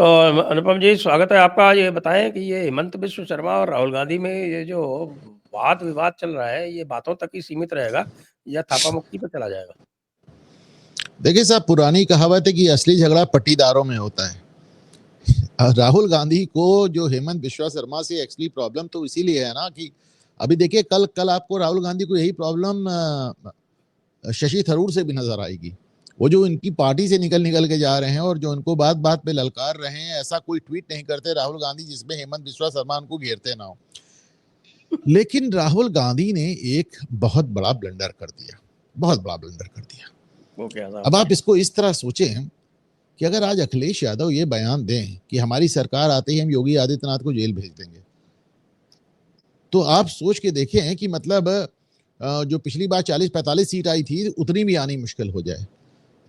तो अनुपम जी, स्वागत है आपका। ये बताएं कि ये हेमंत बिश्व शर्मा और राहुल गांधी में ये जो वाद विवाद चल रहा है, ये बातों तक ही सीमित रहेगा या थापा मुक्की पे चला जाएगा? देखिए साहब, पुरानी कहावत है कि असली झगड़ा पट्टीदारों में होता है। राहुल गांधी को जो हेमंत बिश्वा शर्मा से एक्चुअली प्रॉब्लम तो इसीलिए है ना कि अभी देखिए, कल कल आपको राहुल गांधी को यही प्रॉब्लम शशि थरूर से भी नजर आएगी। वो जो इनकी पार्टी से निकल निकल के जा रहे हैं और जो उनको बात बात पे ललकार रहे हैं, ऐसा कोई ट्वीट नहीं करते राहुल गांधी जिसमें हेमंत बिश्वा शर्मा उनको घेरते ना हो। लेकिन राहुल गांधी ने एक बहुत बड़ा ब्लंडर कर दिया, बहुत बड़ा ब्लंडर कर दिया। वो क्या था? अब आप इसको इस तरह सोचें कि अगर आज अखिलेश यादव ये बयान दें कि हमारी सरकार आते ही हम योगी आदित्यनाथ को जेल भेज देंगे, तो आप सोच के देखें कि मतलब जो पिछली बार 40-45 सीट आई थी उतनी भी आनी मुश्किल हो जाए।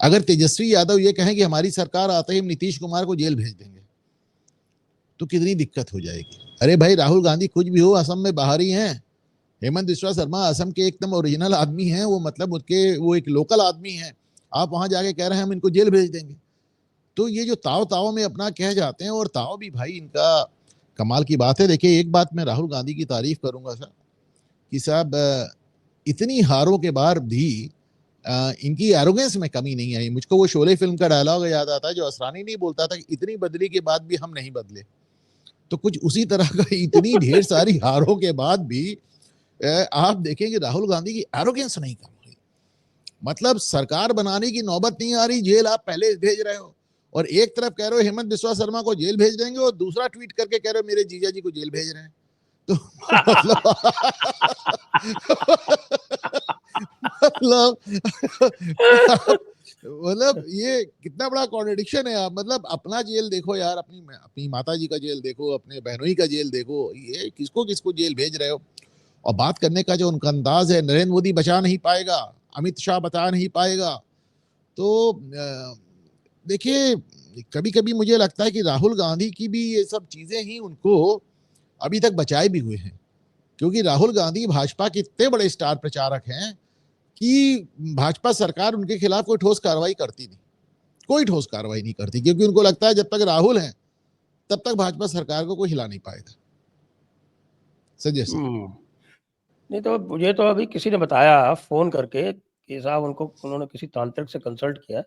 अगर तेजस्वी यादव ये कहें कि हमारी सरकार आते ही हम नीतीश कुमार को जेल भेज देंगे, तो कितनी दिक्कत हो जाएगी। अरे भाई, राहुल गांधी कुछ भी हो, असम में बाहरी हैं। हेमंत बिश्वा शर्मा असम के एकदम ओरिजिनल आदमी हैं। वो मतलब वो एक लोकल आदमी हैं। आप वहां जाके कह रहे हैं हम इनको जेल भेज देंगे। तो ये जो ताव ताव में अपना कह जाते हैं, और ताव भी भाई इनका कमाल की बात है। देखिए, एक बात मैं राहुल गांधी की तारीफ करूंगा सर, कि साहब इतनी हारों के बाद भी इनकी एरोगेंस में कमी नहीं आई। मुझको वो शोले फिल्म का डायलॉग याद आता है जो असरानी नहीं बोलता था कि इतनी बदली के बाद भी हम नहीं बदले। तो कुछ उसी तरह का इतनी ढेर सारी हारों के बाद भी आप देखेंगे राहुल गांधी की एरोगेंस नहीं कम हुई। मतलब सरकार बनाने की नौबत नहीं आ रही, जेल आप पहले भेज रहे हो। और एक तरफ कह रहे हो हेमंत बिश्वा शर्मा को जेल भेज देंगे, और दूसरा ट्वीट करके कह रहे हो मेरे जीजा जी को जेल भेज रहे हैं। तो मतलब मतलब मतलब ये कितना बड़ा कॉन्ट्रडिक्शन है। आप मतलब अपना जेल देखो यार, अपनी माता जी का जेल देखो, अपने बहनोई का जेल देखो, ये किसको किसको जेल भेज रहे हो। और बात करने का जो उनका अंदाज है, नरेंद्र मोदी बचा नहीं पाएगा, अमित शाह बचा नहीं पाएगा। तो देखिए, कभी कभी मुझे लगता है कि राहुल गांधी की भी ये सब चीजें ही उनको अभी तक बचाए भी हुए हैं। क्योंकि राहुल गांधी भाजपा के इतने बड़े स्टार प्रचारक हैं कि भाजपा सरकार उनके खिलाफ कोई ठोस कार्रवाई करती नहीं, कोई ठोस कार्रवाई नहीं करती, क्योंकि उनको लगता है जब तक राहुल हैं तब तक भाजपा सरकार को कोई हिला नहीं पाएगा। संजय सर। नहीं, तो मुझे तो अभी किसी ने बताया फोन करके कि साहब उन्होंने किसी तांत्रिक से कंसल्ट किया,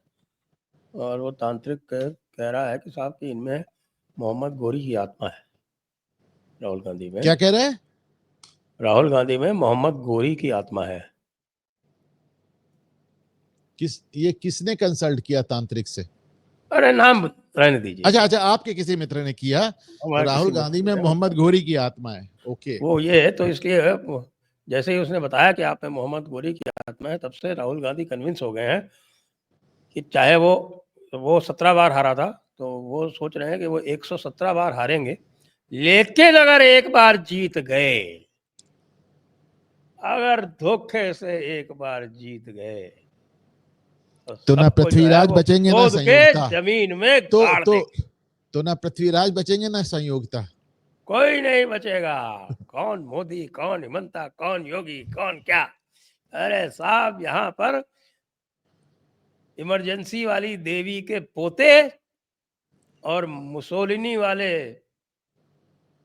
और वो तांत्रिक कह रहा है कि साहब कि इनमें मोहम्मद गोरी की आत्मा है। राहुल गांधी में क्या कह रहे हैं? राहुल गांधी में मोहम्मद गोरी की आत्मा है। किसने कंसल्ट किया तांत्रिक से? अरे नाम रहने दीजिए। अच्छा अच्छा, आपके किसी मित्र ने किया। तो हमारे राहुल किसी गांधी मित्र में ने मोहम्मद घोरी की आत्मा है। ओके। वो ये है, तो इसलिए जैसे ही उसने बताया कि आप में मोहम्मद गोरी की आत्मा है, तब से राहुल गांधी कन्विंस हो गए हैं कि चाहे वो 17 बार हारा था, तो वो सोच रहे हैं कि वो 117 बार हारेंगे, लेकिन अगर एक बार जीत गए, अगर धोखे से एक बार जीत गए, तो ना सबको जो है पृथ्वीराज वो बचेंगे ना खोद के संयोगता। जमीन में तो गाड़ तो देंगे। तो ना पृथ्वीराज बचेंगे ना संयोगता। कोई नहीं बचेगा। कौन मोदी, कौन हिमंता, कौन योगी, कौन क्या। अरे साहब, यहाँ पर इमरजेंसी वाली देवी के पोते और मुसोलिनी वाले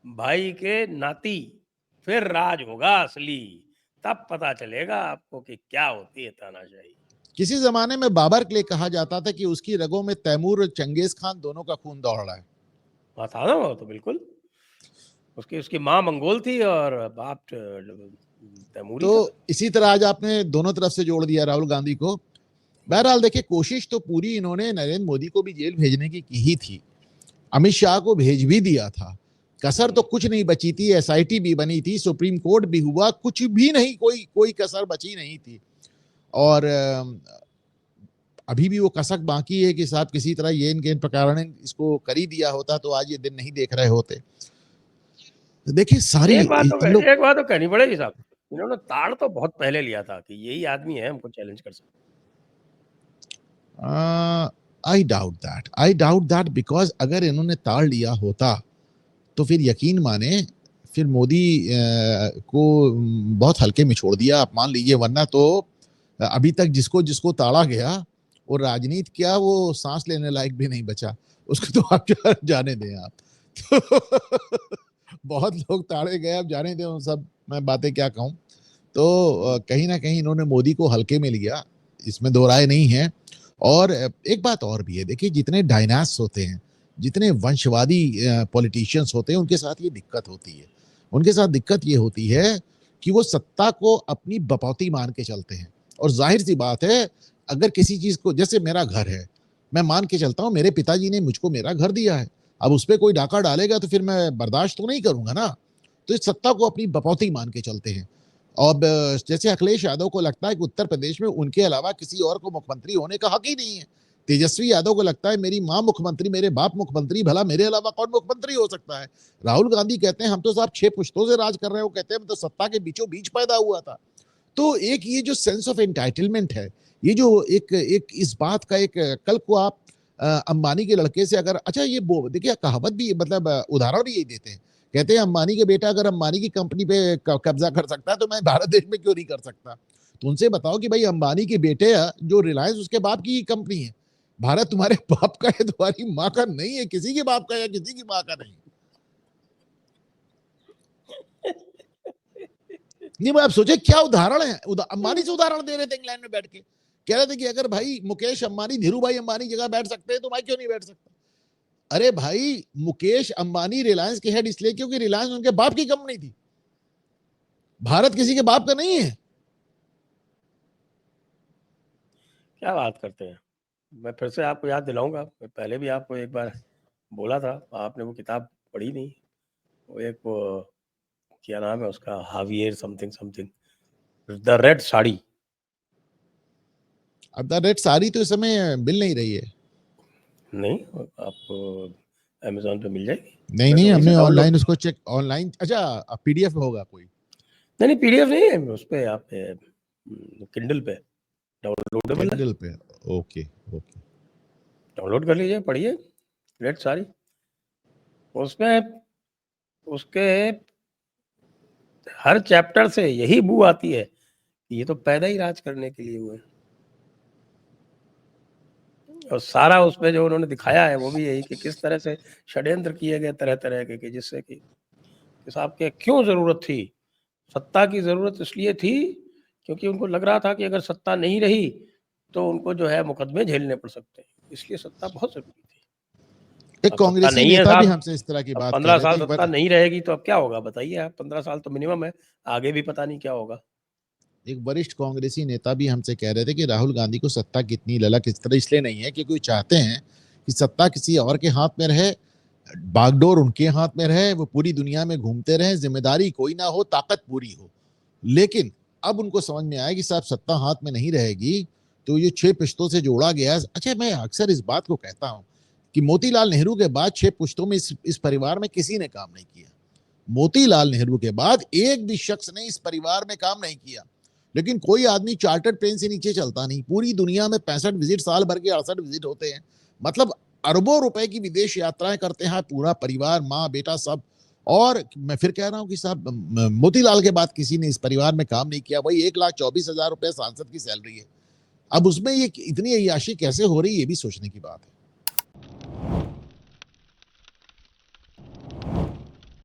भाई के नाती, फिर राज होगा असली। तब पता चलेगा आपको कि क्या होती है तानाशाही। किसी जमाने में बाबर के लिए कहा जाता था कि उसकी रगों में तैमूर और चंगेज खान दोनों का खून दौड़ रहा है। हाँ था ना, वो तो बिल्कुल। उसकी माँ मंगोल थी और बाप तैमूरी तो था। इसी तरह आज आपने दोनों तरफ से जोड़ दिया राहुल गांधी को। बहरहाल देखिए, कोशिश तो पूरी इन्होंने नरेंद्र मोदी को भी जेल भेजने की ही थी, अमित शाह को भेज भी दिया था। कसर तो कुछ नहीं बची थी। एसआईटी भी बनी थी, सुप्रीम कोर्ट भी हुआ, कुछ भी नहीं, कोई कसर बची नहीं थी। और अभी भी वो कसक बाकी है कि साहब किसी तरह ये इनके प्रकार ने इसको कर ही दिया होता तो आज ये दिन नहीं देख रहे होते। तो देखिए, सारी इन लोग एक बात तो कहनी पड़ेगी साहब, इन्होंने ताड़ तो बहुत पहले लिया था कि यही आदमी है हमको चैलेंज कर सकता। आई डाउट दैट बिकॉज अगर इन्होंने ताड़ लिया होता तो फिर यकीन माने, फिर मोदी को बहुत हल्के में छोड़ दिया, आप मान लीजिए। वरना तो अभी तक जिसको जिसको ताड़ा गया, वो राजनीति क्या, वो सांस लेने लायक भी नहीं बचा। उसको तो आप जाने दें आप। तो बहुत लोग ताड़े गए, अब जाने दें उन सब, मैं बातें क्या कहूँ। तो कहीं ना कहीं इन्होंने मोदी को हल्के में लिया, इसमें दो राय नहीं है। और एक बात और भी है, देखिए जितने डायनास होते हैं, जितने वंशवादी पॉलिटिशियंस होते हैं, उनके साथ ये दिक्कत होती है। उनके साथ दिक्कत ये होती है कि वो सत्ता को अपनी बपौती मान के चलते हैं। और जाहिर सी बात है, अगर किसी चीज को, जैसे मेरा घर है, मैं मान के चलता हूं मेरे पिताजी ने मुझको मेरा घर दिया है, अब उस पर कोई डाका डालेगा तो फिर मैं बर्दाश्त तो नहीं करूंगा ना। तो इस सत्ता को अपनी बपौती मान के चलते हैं। अब जैसे अखिलेश यादव को लगता है कि उत्तर प्रदेश में उनके अलावा किसी और को मुख्यमंत्री होने का हक ही नहीं है। तेजस्वी यादव को लगता है मेरी माँ मुख्यमंत्री, मेरे बाप मुख्यमंत्री, भला मेरे अलावा कौन मुख्यमंत्री हो सकता है। राहुल गांधी कहते हैं हम तो साहब 6 पुश्तों से राज कर रहे हैं, वो कहते हैं तो सत्ता के बीचों बीच पैदा हुआ था। तो एक ये जो सेंस ऑफ एंटाइटलमेंट है, ये जो एक इस बात का एक, कल को आप अंबानी के लड़के से अगर, अच्छा ये देखिए कहावत भी, मतलब उदाहरण भी यही देते हैं, कहते हैं अंबानी के बेटा अगर अंबानी की कंपनी पे कब्जा कर सकता है तो मैं भारत देश में क्यों नहीं कर सकता। तो उनसे बताओ कि भाई अंबानी के बेटे जो रिलायंस, उसके बाप की कंपनी है। भारत तुम्हारे बाप का है, तुम्हारी माँ का नहीं है, किसी के बाप का या किसी की माँ का नहीं। नहीं आप सोचे क्या उदाहरण है, अंबानी से उदाहरण दे रहे थे इंग्लैंड में बैठ के, कह रहे थे कि अगर भाई मुकेश अंबानी, धीरू भाई अंबानी जगह बैठ सकते हैं तो मैं क्यों नहीं बैठ सकता। अरे भाई मुकेश अंबानी रिलायंस के हेड इसलिए क्योंकि रिलायंस उनके बाप की कंपनी थी, भारत किसी के बाप का नहीं है। क्या बात करते हैं। मैं फिर से आपको याद दिलाऊंगा, मैं पहले भी आपको एक बार बोला था, आपने वो किताब पढ़ी नहीं। वो एक, वो क्या नाम है उसका, हावियर something something, the red sari. अब द रेड साड़ी तो इस समय मिल नहीं रही है। नहीं, आपको अमेजोन पे मिल जाएगी। नहीं मैं तो नहीं, वहीं से हमने डाउनलोड, ऑनलाइन उसको चेक, ऑनलाइन, अच्छा पीडीएफ होगा कोई। नहीं नहीं पीडीएफ नहीं है, उस पे आप किंडल पे डाउनलोडेबल है, किंडल पे, ओके ओके। डाउनलोड कर लीजिए, पढ़िए रेड साड़ी। उसमें उसके हर चैप्टर से यही बू आती है कि ये तो पैदा ही राज करने के लिए हुए हैं। और सारा उसमें जो उन्होंने दिखाया है वो भी यही कि किस तरह से षड्यंत्र किए गए तरह तरह के जिससे कि साहब के क्यों जरूरत थी, सत्ता की जरूरत इसलिए थी क्योंकि उनको लग रहा था कि अगर सत्ता नहीं रही तो उनको जो है मुकदमे झेलने पड़ सकते हैं, इसलिए सत्ता बहुत जरूरी थी। एक अब सत्ता कांग्रेसी नहीं है नेता भी साहब, हमसे इस तरह की अब बात कह 15 रहे साल थे सत्ता नहीं रहेगी तो अब क्या होगा बताइए आप। 15 साल तो मिनिमम है, आगे भी पता नहीं क्या होगा। एक वरिष्ठ कांग्रेसी नेता भी हमसे कह रहे थे कि राहुल गांधी को सत्ता कितनी ललक इस तरह इसलिए नहीं है क्योंकि वो चाहते हैं कि सत्ता किसी और के हाथ में रहे, बागडोर उनके हाथ में रहे, वो पूरी दुनिया में घूमते रहे, जिम्मेदारी कोई ना हो, ताकत पूरी हो। लेकिन अब उनको समझ में आया कि साहब सत्ता हाथ में नहीं रहेगी तो ये 6 पुश्तों से जोड़ा गया। अच्छा मैं अक्सर इस बात को कहता हूं कि मोतीलाल नेहरू के बाद 6 पुश्तों में इस परिवार में किसी ने काम नहीं किया। मोतीलाल नेहरू के बाद एक भी शख्स ने इस परिवार में काम नहीं किया। लेकिन कोई आदमी चार्टर्ड प्लेन से नीचे चलता नहीं, पूरी दुनिया में 65 विजिट, साल भर के 68 विजिट होते हैं, मतलब अरबों रुपए की विदेश यात्राएं करते हैं पूरा परिवार, माँ बेटा सब। और मैं फिर कह रहा हूं कि साहब मोतीलाल के बाद किसी ने इस परिवार में काम नहीं किया। वही 1,24,000 रुपए सांसद की सैलरी है। अब उसमें ये इतनी अय्याशी कैसे हो रही है, ये भी सोचने की बात है।